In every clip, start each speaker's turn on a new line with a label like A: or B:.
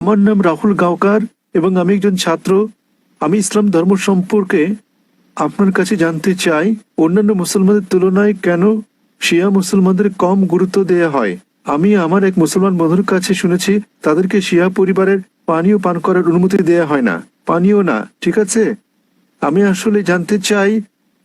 A: আমার নাম রাহুল গাওকার এবং আমি একজন ছাত্র। আমি ইসলাম ধর্ম সম্পর্কে আপনার কাছে জানতে চাই, অন্যান্য মুসলমানদের তুলনায় কেন শিয়া মুসলমানদের কম গুরুত্ব দেয়া হয়। আমি আমার এক মুসলমান বন্ধুর কাছে শুনেছি তাদেরকে শিয়া পরিবারের পানীয় পান করার অনুমতি দেয়া হয় না, পানীয় না, ঠিক আছে। আমি আসলে জানতে চাই,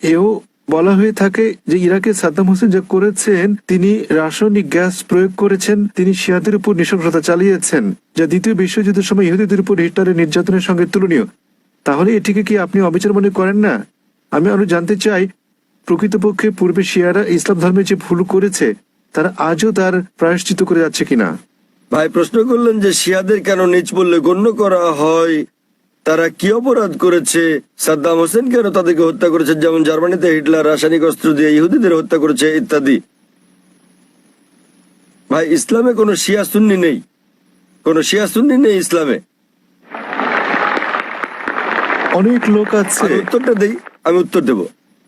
A: এও বলা হয়ে থাকে যে ইরাকে সাদ্দাম হোসেন যা করেছেন, তিনি রাসায়নিক গ্যাস প্রয়োগ করেছেন, তিনি শিয়াদের উপর নৃশংসতা চালিয়েছেন, যা দ্বিতীয় বিশ্বযুদ্ধের সময় ইহুদিদের উপর হিটলারের নির্যাতনের সঙ্গে তুলনীয়। তাহলে এটিকে কি আপনি অবিচার মনে করেন না? আমি আরো জানতে চাই, প্রকৃতপক্ষে পূর্বে শিয়ারা ইসলাম ধর্মে যে ভুল করেছে তারা আজও তার প্রায়শ্চিত্ত করে যাচ্ছে কিনা।
B: ভাই প্রশ্ন করলেন যে শিয়াদের কেন নিচ বললে গণ্য করা হয়, তারা কি অপরাধ করেছে, সাদ্দাম হোসেন কেন তাদেরকে হত্যা করেছে, যেমন জার্মানিতে হিটলার রাসায়নিক অস্ত্র দিয়ে ইহুদিদের হত্যা করেছে ইত্যাদি। ভাই ইসলামে কোনো শিয়া সুন্নি নেই, কোনো শিয়া সুন্নি নেই ইসলামে।
A: অনেক লোক আছে।
B: উত্তরটা দেই, আমি উত্তর দেব।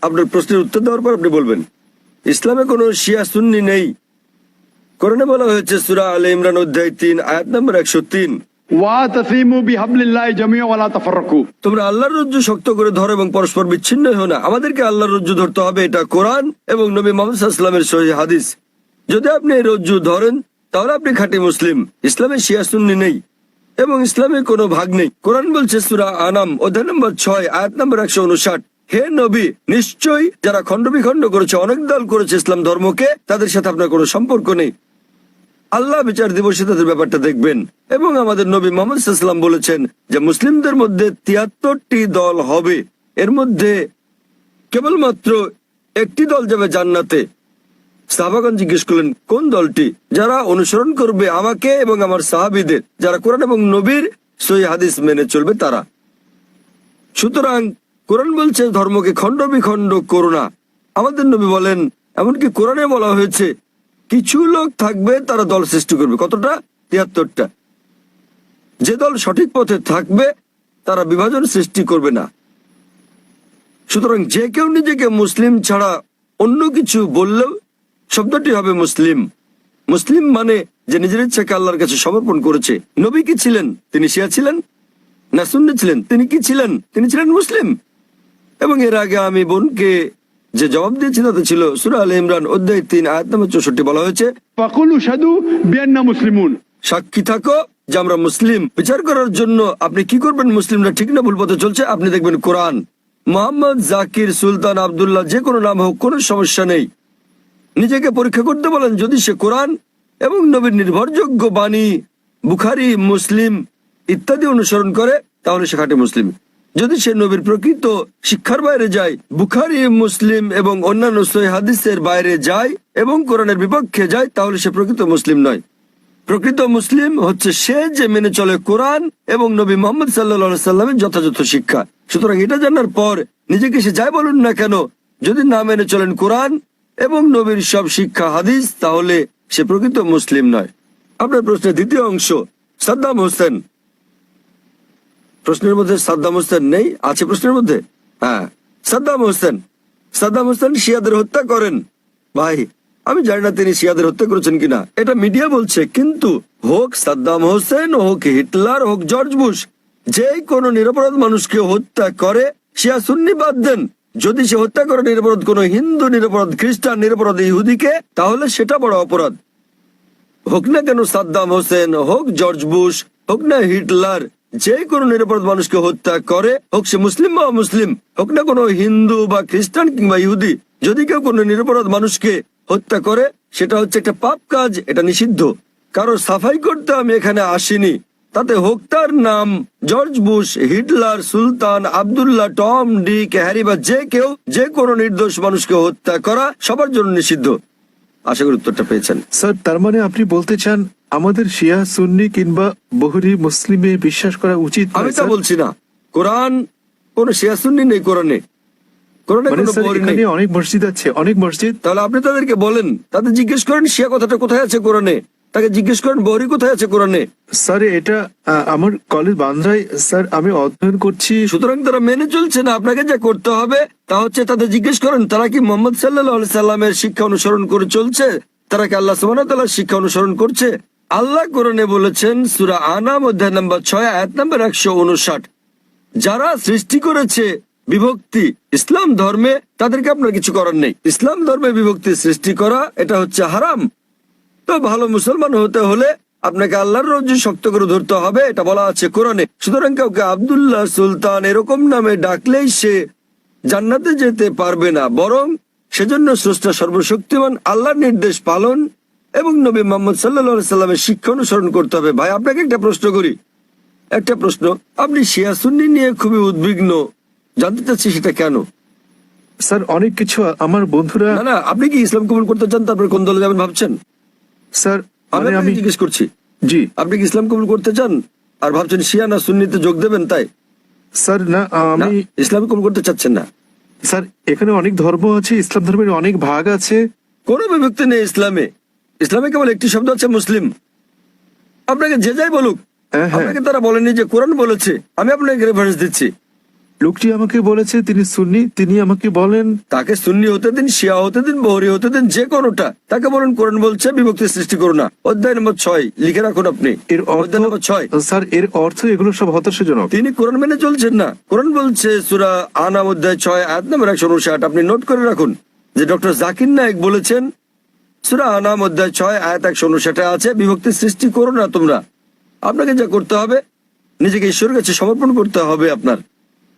B: আপনার প্রশ্নের উত্তর দেওয়ার পর আপনি বলবেন। ইসলামে কোনো শিয়া সুন্নি নেই। কোরআনে বলা হয়েছে সূরা আলে ইমরান অধ্যায় 3 আয়াত নম্বর 103, তোমরা আল্লাহর রজ্জু শক্ত করে ধরো এবং পরস্পর বিচ্ছিন্ন হও না। আমাদেরকে আল্লাহর রজ্জু ধরতে হবে, এটা কোরআন এবং নবী মুহাম্মদ সাল্লাল্লাহু আলাইহি ওয়াসাল্লামের সহিহ হাদিস। যদি আপনি এই রজ্জু ধরেন তাহলে আপনি খাঁটি মুসলিম। ইসলামে শিয়া সুন্নি নেই এবং ইসলামের কোনো ভাগ নেই। কোরআন বলছে সূরা আনাম অধ্যায় নম্বর 6 আয়াত নম্বর 159, হে নবী, নিশ্চয়ই যারা খণ্ড বিখণ্ড করেছে, অনেক দল করেছে ইসলাম ধর্মকে, তাদের সাথে আপনার কোনো সম্পর্ক নেই। আল্লাহ বিচার দিবসে তাদের ব্যাপারটা দেখবেন। এবং আমাদের নবী মুহাম্মদ সাল্লাল্লাহু আলাইহি ওয়াসাল্লাম বলেছেন যে মুসলিমদের মধ্যে 73টি দল হবে, এর মধ্যে কেবলমাত্র একটি দল যাবে জান্নাতে। সাহাবাগণ জিজ্ঞেস করলেন কোন দলটি? যারা অনুসরণ করবে আমাকে এবং আমার সাহাবীদের, যারা কোরআন এবং নবীর সহিহ হাদিস মেনে চলবে তারা। সুতরাং কোরআন বলছে ধর্মকে খণ্ড বিখণ্ড করো না। আমাদের নবী বলেন, এমনকি কোরআনে বলা হয়েছে কিছু লোক থাকবে তারা দল সৃষ্টি করবে। কতটা? 73টা। যে দল সঠিক পথে থাকবে তারা বিভাজন সৃষ্টি করবে না। সুতরাং যে কেউ নিজেকে মুসলিম ছাড়া অন্য কিছু বললেও শব্দটি হবে মুসলিম। মুসলিম মানে যে নিজের ইচ্ছাকে আল্লাহর কাছে সমর্পণ করেছে। নবী কি ছিলেন? তিনি শিয়া ছিলেন না সুন্নি ছিলেন? তিনি কি ছিলেন? তিনি ছিলেন মুসলিম। এবং এর আগে আমি বোনকে যে জবাব দিয়েছি তাতে ছিল সূরা আলে ইমরান অধ্যায় 3 আয়াত নম্বর 64 বলা হয়েছে, সাক্ষী থাকো যে আমরা মুসলিম। বিচার করার জন্য আপনি কি করবেন মুসলিমরা ঠিক না ভুল পথে চলছে? আপনি দেখবেন কোরআন। মোহাম্মদ, জাকির, সুলতান, আব্দুল্লাহ, যে কোনো নাম হোক, কোনো সমস্যা নেই। নিজেকে পরীক্ষা করতে বলেন, যদি সে কোরআন এবং নবীর নির্ভরযোগ্য বাণী বুখারী, মুসলিম ইত্যাদি অনুসরণ করে তাহলে সে খাঁটি মুসলিম। যদি সে নবীর প্রকৃত শিক্ষার বাইরে যায়, বুখারী, মুসলিম এবং অন্যান্য সহিহ হাদিসের বাইরে যায় এবং কোরআনের বিপক্ষে যায়, তাহলে সে প্রকৃত মুসলিম নয়। প্রকৃত মুসলিম হচ্ছে সে যে মেনে চলে কোরআন এবং নবী মুহাম্মদ সাল্লাল্লাহু আলাইহি সাল্লামের যথাযথ শিক্ষা। সুতরাং এটা জানার পর নিজেকে সে যাই বলুন না কেন, যদি না মেনে চলেন কোরআন এবং নবীর সব শিক্ষা হাদিস, তাহলে সে প্রকৃত মুসলিম নয়। আপনার প্রশ্নের দ্বিতীয় অংশ, সাদ্দাম হোসেন। প্রশ্নের মধ্যে সাদ্দাম হোসেন নেই? আছে প্রশ্নের মধ্যে? হ্যাঁ, সাদ্দাম হোসেন। সাদ্দাম হোসেন শিয়াদের হত্যা করেন। ভাই আমি জানি না তিনি শিয়াদের হত্যা করেছেন কিনা, এটা মিডিয়া বলছে। কিন্তু হোক সাদ্দাম হোসেন, হোক হিটলার, হোক জর্জ বুশ, যে কোনো নিরপরাধ মানুষকে হত্যা করে, শিয়া সুন্নি বাদ দেন, যদি সে হত্যা করে নিরপরাধ কোনো হিন্দু, নিরপরাধ খ্রিস্টান, নিরপরাধ ইহুদিকে, তাহলে সেটা বড় অপরাধ। হোক না কেন সাদ্দাম হোসেন, হোক জর্জ বুশ, হোক না হিটলার, যে কোনো নিরপরাধ মানুষকে হত্যা করে, হোক সে মুসলিম বা অমুসলিম, হোক না কোনো হিন্দু বা খ্রিস্টান কিংবা ইহুদি, যদি কেউ কোনো নিরপরাধ মানুষকে হত্যা করে, সেটা হচ্ছে একটা পাপ কাজ, এটা নিষিদ্ধ। কারো সাফাই করতে আমি এখানে আসিনি। তাতে হোক তার নাম জর্জ বুশ, হিটলার, সুলতান, আব্দুল্লাহ, টম, ডিক, হ্যারি বা যে কেউ, যে কোনো নির্দোষ মানুষকে হত্যা করা সবার জন্য নিষিদ্ধ। আশা করি উত্তরটা পেয়েছেন।
A: স্যার, তার মানে আপনি বলতে চান আমাদের শিয়া সুন্নি কিংবা বহুরি মুসলিমে বিশ্বাস করা উচিত?
B: আমি তা বলছি না। কোরআন কোন শিয়া সুন্নি নেই কোরআনে।
A: অনেক মসজিদ আছে, অনেক মসজিদ।
B: তাহলে আপনি তাদেরকে বলেন, তাদের জিজ্ঞেস করেন শিয়া কথাটা কোথায় আছে কোরআনে, তাকে জিজ্ঞেস করেন বহুরি কোথায় আছে কোরআনে।
A: স্যার এটা আমার কলেজ বান্দ্রায় স্যার আমি অধ্যয়ন করছি।
B: সুতরাং তারা মেনে চলছে না। আপনাকে যা করতে হবে তা হচ্ছে তাদের জিজ্ঞেস করেন তারা কি মুহাম্মদ সাল্লাল্লাহু আলাইহি সাল্লামের শিক্ষা অনুসরণ করে চলছে, তারা কি আল্লাহ সুবহানাহু ওয়া তাআলার শিক্ষা অনুসরণ করছে। আল্লাহ কোরআনে বলেছেন সূরা আনাম অধ্যায় নম্বর 6 আয়াত নম্বর 159, যারা সৃষ্টি করেছে বিভক্তি ইসলাম ধর্মে তাদেরকে আপনার কিছু করার নেই। ইসলাম ধর্মে বিভক্তি সৃষ্টি করা এটা হচ্ছে হারাম। তো ভালো মুসলমান হতে হলে আপনাকে আল্লাহর রজ্জু শক্ত করে ধরতে হবে, এটা বলা আছে কোরআনে। সুতরাং কাউকে আব্দুল্লাহ, সুলতান এরকম নামে ডাকলেই সে জান্নাতে যেতে পারবে না, বরং সেজন্য স্রষ্টা সর্বশক্তিমান আল্লাহর নির্দেশ পালন এবং নবী মুহাম্মদ সাল্লাল্লাহু আলাইহি সাল্লামের শিক্ষা অনুসরণ করতে হবে। ভাই আপনাকে একটা প্রশ্ন করি, একটা প্রশ্ন, আপনি শিয়া সুন্নি নিয়ে খুবই উদ্বিগ্ন, জানতে চাচ্ছি সেটা কেন?
A: স্যার অনেক কিছু আমার বন্ধুরা,
B: না না, আপনি কি ইসলাম কবুল করতে চান? তারপরে কোন দলে যাবেন ভাবছেন?
A: স্যার
B: আমি
A: মানে আমি
B: আপনাকে জিজ্ঞেস করছি,
A: জি
B: আপনি কি ইসলাম কবুল করতে চান আর ভাবছেন শিয়া না সুন্নিতে যোগ দেবেন? তাই
A: স্যার না,
B: না,
A: আমি
B: ইসলাম কবুল করতে চাচ্ছেন না।
A: স্যার এখানে অনেক ধর্ম আছে, ইসলাম ধর্মের অনেক ভাগ আছে।
B: কোনো বিভক্তি নেই ইসলামে। ইসলামে কেবল একটি শব্দ আছে, মুসলিম। আপনাকে যে যাই বলুক,
A: হ্যাঁ, হ্যাঁ।
B: আপনাকে তারা বলেনি যে কোরআন বলেছে। আমি আপনাকে রেফারেন্স দিচ্ছি,
A: লোকটি আমাকে বলেছে তিনি সুন্নি, তিনি আমাকে বলেন
B: তাকে সুন্নি হতে দিন, শিয়া হতে দিন, বহরি হতে দিন, যে কোনোটা, তাকে বলেন কোরআন বলছে বিভক্তি সৃষ্টি করো না। অধ্যায় নম্বর 6 লিখে রাখুন আপনি,
A: এর অর্থ,
B: অধ্যায় নম্বর 6।
A: স্যার এর অর্থ এগুলো সব হতাশাজনক।
B: তিনি কোরআন মেনে চলছেন না। কোরআন বলছে সূরা আনাম অধ্যায় 6 আয়াত নম্বর 159, আপনি নোট করে রাখুন যে ডক্টর জাকির নায়েক বলেছেন সূরা আনাম অধ্যায় 6 আয়াত 159 আছে বিভক্তি সৃষ্টি করো না তোমরা। আপনাকে যা করতে হবে, নিজেকে ঈশ্বরের কাছে সমর্পণ করতে হবে আপনার।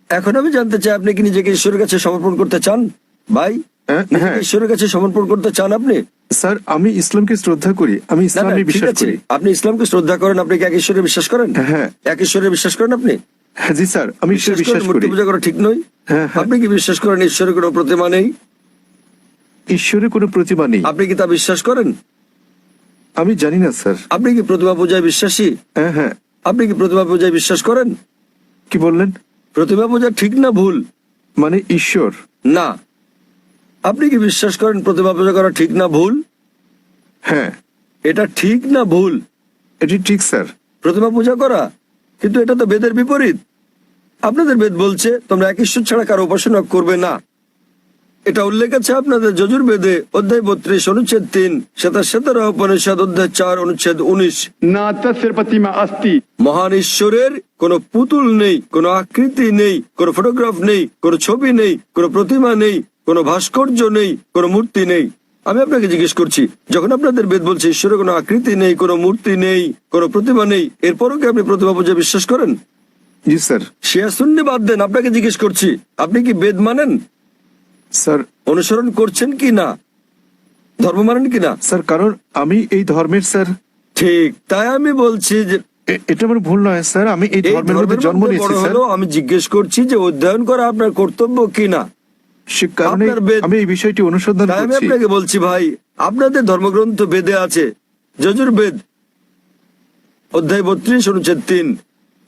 B: এখন আমি জানতে চাই, আপনি কি নিজেকে ঈশ্বরের কাছে সমর্পণ করতে চান? ভাই,
A: হ্যাঁ,
B: নিজেকে
A: হ্যাঁ।
B: ঈশ্বরের কাছে সমর্পণ করতে চান আপনি?
A: স্যার আমি ইসলামকে শ্রদ্ধা করি, আমি
B: না, না,
A: ইসলামে
B: ঠিক
A: বিশ্বাস
B: আছে।
A: করি।
B: আপনি ইসলামকে শ্রদ্ধা করেন, আপনি কি এক ঈশ্বরে বিশ্বাস করেন?
A: হ্যাঁ।
B: এক ঈশ্বরে বিশ্বাস করেন আপনি?
A: হ্যাঁ জি স্যার, আমি ঈশ্বরে বিশ্বাস
B: মূর্তি
A: করি।
B: পূজা করা ঠিক নয়?
A: হ্যাঁ, হ্যাঁ।
B: আপনি কি বিশ্বাস করেন ঈশ্বরের কোনো প্রতিমা নেই?
A: ঈশ্বরের কোনো প্রতিমা নেই,
B: আপনি কি তা বিশ্বাস করেন?
A: আমি জানি না স্যার।
B: আপনি কি প্রতিমা পূজায় বিশ্বাসী?
A: হ্যাঁ, হ্যাঁ।
B: আপনি কি প্রতিমা পূজায় বিশ্বাস করেন?
A: কি বললেন?
B: প্রতিমা পূজা ঠিক না ভুল?
A: মানে ঈশ্বর?
B: না, আপনি কি বিশ্বাস করেন প্রতিমা পূজা করা ঠিক না ভুল?
A: হ্যাঁ,
B: এটা ঠিক না ভুল?
A: এটি ঠিক স্যার।
B: প্রতিমা পূজা করা, কিন্তু এটা তো বেদের বিপরীত। আপনাদের বেদ বলছে তোমরা এক ঈশ্বর ছাড়া কারো উপাসনা করবে না। এটা উল্লেখ আছে আপনাদের যজুর্বেদে অধ্যায় 32 অনুচ্ছেদ 3, শ্বেতার উপনিষদ অধ্যায় 4 অনুচ্ছেদ 19।
C: न तस्य प्रतिमा अस्ति
B: মহান ঈশ্বরের কোনো পুতুল নেই, কোনো আকৃতি নেই, কোনো ফটোগ্রাফ নেই, কোনো ছবি নেই, কোনো প্রতিমা নেই, কোনো ভাস্কর্য নেই, কোনো মূর্তি নেই। আমি আপনাকে জিজ্ঞেস করছি, যখন আপনাদের বেদ বলছে ঈশ্বরের কোনো আকৃতি নেই, কোনো মূর্তি নেই, কোনো প্রতিমা নেই, এরপরও কি আপনি প্রতিমা পূজা বিশ্বাস করেন?
A: জি স্যার।
B: শিয়া সুন্নি বাদ দেন, আপনাকে জিজ্ঞেস করছি, আপনি কি বেদ মানেন?
A: স্যার,
B: অনুসরণ করছেন কি না? ধর্ম মানেন কি না?
A: স্যার কারণ আমি এই ধর্মের স্যার।
B: ঠিক, তাই আমি বলছি যে
A: এটা আমার ভুল নয় স্যার, আমি এই
B: এই
A: ধর্মের মধ্যে
B: ধর্মের
A: জন্ম
B: মধ্যে
A: নিয়েছি
B: বড়
A: স্যার।
B: হলো, আমি জিজ্ঞেস করছি যে অধ্যয়ন করা আপনার কর্তব্য কি না।
A: সে কারণে
B: আপনার বেদ-
A: আমি এই বিষয়টি অনুসন্ধান
B: তাই আমি
A: করছি।
B: আপনাকে বলছি ভাই, আপনাদের ধর্মগ্রন্থ বেদে আছে, যজুর্বেদ অধ্যায় 32 অনুচ্ছেদ 3,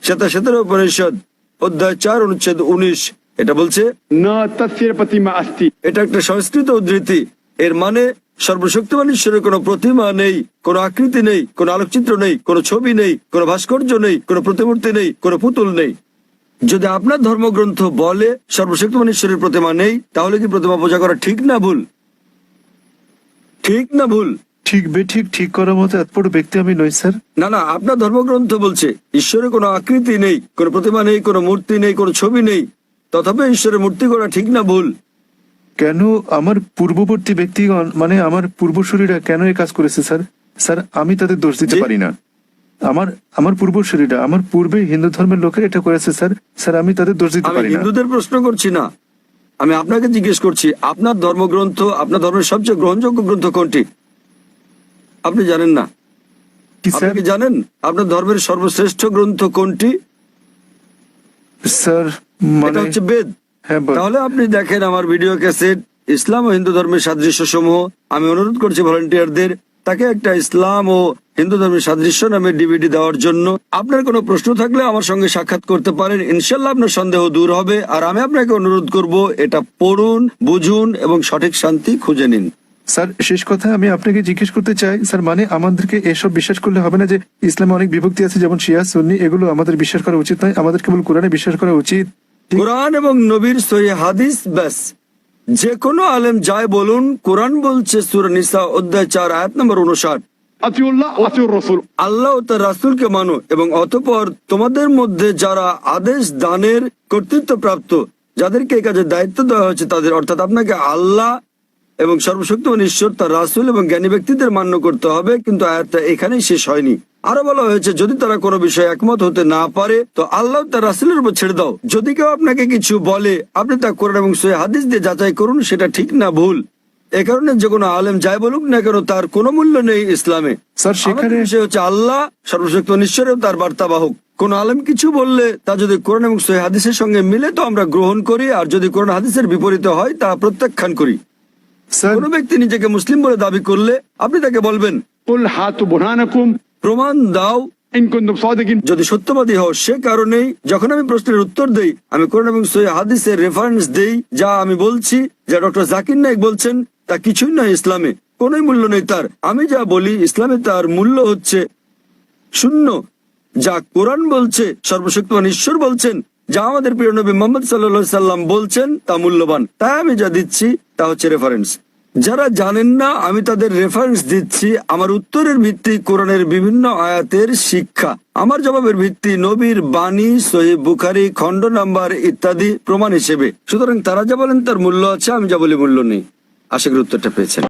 B: শ্বেতার উপনিষদ অধ্যায় 4 অনুচ্ছেদ 19। এটা বলছে,
C: न तस्य प्रतिमा अस्ति
B: এটা একটা সংস্কৃত উদ্ধৃতি। এর মানে সর্বশক্তিমান ঈশ্বরের কোনো প্রতিমা নেই, কোনো আকৃতি নেই, কোনো আলোকচিত্র নেই, কোনো ছবি নেই, কোনো ভাস্কর্য নেই, কোনো প্রতিমূর্তি নেই, কোনো পুতুল নেই। যদি আপনার ধর্মগ্রন্থ বলে সর্বশক্তিমান ঈশ্বরের প্রতিমা নেই, তাহলে কি প্রতিমা পূজা করা ঠিক না ভুল? ঠিক না ভুল?
A: ঠিক বেঠিক ঠিক করার মতো এত বড় ব্যক্তি আমি নই স্যার।
B: না না, আপনার ধর্মগ্রন্থ বলছে ঈশ্বরের কোনো আকৃতি নেই, কোনো প্রতিমা নেই, কোনো মূর্তি নেই, কোনো ছবি নেই, তথাপি ঈশ্বরের মূর্তি করা ঠিক না ভুল?
A: কেন আমার পূর্ববর্তী ব্যক্তিগণ মানে আমার পূর্বসূরীরা কেন এই কাজ করেছে স্যার? স্যার আমি তাদের দোষ দিতে
B: জি?
A: পারি না। আমার পূর্বসূরীরা, আমার পূর্বে হিন্দু ধর্মের লোকের এটা করেছে স্যার। স্যার আমি তাদের দোষ দিতে
B: আমি
A: পারি না।
B: হিন্দুদের প্রশ্ন করছি না, আমি আপনাকে জিজ্ঞেস করছি আপনার ধর্মগ্রন্থ, আপনার ধর্মের সবচেয়ে গ্রহণযোগ্য গ্রন্থ কোনটি? আপনি জানেন না?
A: কি
B: আপনি
A: স্যার?
B: কি জানেন আপনার ধর্মের সর্বশ্রেষ্ঠ গ্রন্থ কোনটি?
A: স্যার
B: এটা
A: মানে
B: হচ্ছে বেদ।
A: হ্যাঁ
B: তাহলে আপনি দেখেন আমার ভিডিও ক্যাসেট ইসলাম ও হিন্দু ধর্মের সাদৃশ্য সমূহ। আমি অনুরোধ করছি ভলান্টিয়ারদের তাকে একটা ইসলাম ও হিন্দু ধর্মের সাদৃশ্য নামে ডিভিডি দেওয়ার জন্য। আপনার কোনো প্রশ্ন থাকলে আমার সঙ্গে সাক্ষাৎ করতে পারেন, ইনশাল্লাহ আপনার সন্দেহ দূর হবে। আর আমি আপনাকে অনুরোধ করব এটা পড়ুন, বুঝুন এবং সঠিক শান্তি খুঁজে নিন।
A: স্যার শেষ কথা আমি আপনাকে জিজ্ঞেস করতে চাই স্যার, মানে আমাদেরকে এসব বিশ্বাস করলে হবে না যে ইসলামে অনেক বিভক্তি আছে যেমন শিয়া সুন্নি, এগুলো আমাদের বিশ্বাস করা উচিত নয়, আমাদের কেবল কোরআনে বিশ্বাস করা উচিত।
B: কোরআন এবং নবীর সহিহ হাদিস ব্যাস। যে কোনো আলেম যায় বলুন, কোরআন বলছে সূরা নিসা অধ্যায় 4 আয়াত নম্বর 59,
C: अतिउल्लाह अतिउर रसूल।
B: আল্লাহ ও তার রাসূলকে মানো এবং অতঃপর তোমাদের মধ্যে যারা আদেশ দানের কর্তৃত্ব প্রাপ্ত, যাদেরকে এই কাজের দায়িত্ব দেওয়া হয়েছে তাদের, অর্থাৎ আপনাকে আল্লাহ এবং সর্বশক্তিমান ঈশ্বর, তার রাসূল এবং জ্ঞানী ব্যক্তিদের মান্য করতে হবে। কিন্তু আয়াতটা এখানেই শেষ হয়নি। আরো বলা হয়েছে যদি তারা কোনো বিষয়ে একমত হতে না পারে তো আল্লাহ তার রাসূলের উপর ছেড়ে দাও। যদি কেউ আপনাকে কিছু বলে আপনি তা কোরআন এবং সহিহ হাদিস দিয়ে যাচাই করুন সেটা ঠিক না ভুল। এ কারণে যে কোনো আলেম যাই বলুক না কেন তার কোনো মূল্য নেই ইসলামে।
A: স্যার, সেখানে
B: আমাদের বিষয় হচ্ছে আল্লাহ সর্বশক্তিমান ঈশ্বর এবং তার বার্তাবাহক। কোন আলেম কিছু বললে তা যদি কোরআন এবং সহিহ হাদিসের সঙ্গে মিলে তো আমরা গ্রহণ করি, আর যদি কোরআন হাদিসের বিপরীতে হয় তা প্রত্যাখ্যান করি।
A: স্যার,
B: কোন ব্যক্তি নিজেকে মুসলিম বলে দাবি করলে আপনি তাকে বলবেন
C: कुल हाथु बुरहानकुम
B: প্রমাণ দাও
C: इन कुंतुम सादिकिन।
B: যদি সত্যবাদী হও। সে কারণেই যখন আমি প্রশ্নের উত্তর দেই আমি কোরআন এবং সহিহ হাদিসের রেফারেন্স দেই। যা আমি বলছি, যা ডক্টর জাকির নায়েক বলছেন তা কিছুই নয় ইসলামে, কোনোই মূল্য নেই তার। আমি যা বলি ইসলামে তার মূল্য হচ্ছে শূন্য। যা কোরআন বলছে, সর্বশক্তিমান ঈশ্বর বলছেন, যা আমাদের প্রিয় নবী মুহাম্মদ সাল্লাল্লাহু সাল্লাম বলছেন তা মূল্যবান। তাই আমি যা দিচ্ছি তা হচ্ছে রেফারেন্স। যারা জানেন না আমি তাদের রেফারেন্স দিচ্ছি। আমার উত্তরের ভিত্তি কোরআনের বিভিন্ন আয়াতের শিক্ষা, আমার জবাবের ভিত্তি নবীর বাণী, সহিহ বুখারী খণ্ড নাম্বার ইত্যাদি প্রমাণ হিসেবে। সুতরাং তারা যা বলেন তার মূল্য আছে, আমি যা বলি মূল্য নেই। আশা করি উত্তরটা পেয়েছেন।